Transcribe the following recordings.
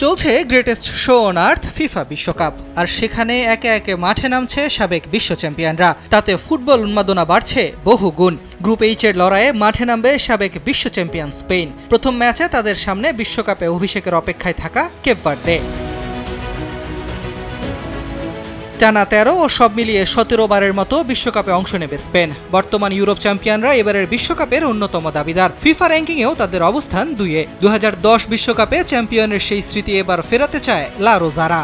চলছে greatest show on earth FIFA বিশ্বকাপ, আর সেখানে একে একে মাঠে নামছে সাবেক বিশ্ব চ্যাম্পিয়নরা। তাতে ফুটবল উন্মাদনা বাড়ছে বহু গুণ। গ্রুপ এইচ এর লড়াইয়ে মাঠে নামবে সাবেক বিশ্ব চ্যাম্পিয়ন স্পেন। প্রথম ম্যাচে তাদের সামনে বিশ্বকাপে অভিষেকের অপেক্ষায় থাকা কেপ ভার্দে। টানা 13 ও সব মিলিয়ে 17 বারের মতো বিশ্বকাপে অংশ নেবে স্পেন। বর্তমান ইউরোপ চ্যাম্পিয়নরা এবারের বিশ্বকাপের অন্যতম দাবিদার। ফিফা র্যাঙ্কিংয়েও তাদের অবস্থান 2-এ। 2010 বিশ্বকাপে চ্যাম্পিয়নের সেই স্মৃতি এবার ফেরাতে চায় লা রোজারা।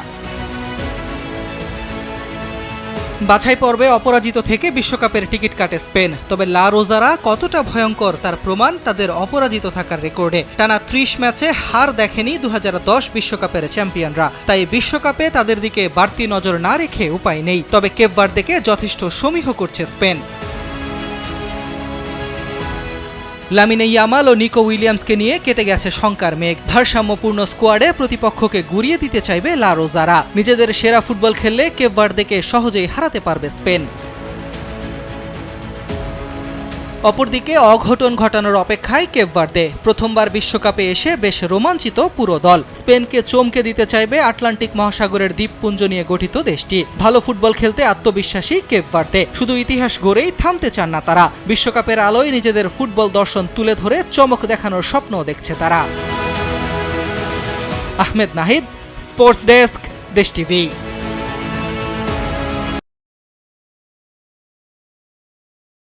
বাছাই পর্বে অপরাজিত থেকে বিশ্বকাপের টিকিট কাটে স্পেন। তবে লা রোজারা কতটা ভয়ঙ্কর তার প্রমাণ তাদের অপরাজিত থাকার রেকর্ডে। টানা 30 ম্যাচে হার দেখেনি 2010 বিশ্বকাপের চ্যাম্পিয়নরা। তাই বিশ্বকাপে তাদের দিকে বাড়তি নজর না রেখে উপায় নেই। তবে কেপ ভার্দেকে যথেষ্ট সমীহ করছে স্পেন। লামিনে ইয়ামাল ও নিকো উইলিয়ামসকে নিয়ে কেটে গেছে শঙ্কার মেঘ। ভারসাম্যপূর্ণ স্কোয়াডে প্রতিপক্ষকে গুড়িয়ে দিতে চাইবে লা রোজারা। নিজেদের সেরা ফুটবল খেললে কেপ ভার্দেকে সহজেই হারাতে পারবে স্পেন। অপরদিকে অঘটন ঘটানোর অপেক্ষায় কেপ ভার্দে। প্রথমবার বিশ্বকাপে এসে বেশ রোমাঞ্চিত পুরো দল। স্পেনকে চমকে দিতে চাইবে আটলান্টিক মহাসাগরের দ্বীপপুঞ্জ নিয়ে গঠিত দেশটি। ভালো ফুটবল খেলতে আত্মবিশ্বাসী কেপ ভার্দে। শুধু ইতিহাস গড়েই থামতে চান না তারা। বিশ্বকাপের আলোয় নিজেদের ফুটবল দর্শন তুলে ধরে চমক দেখানোর স্বপ্ন দেখছে তারা। আহমেদ নাহিদ, স্পোর্টস ডেস্ক, দেশ টিভি।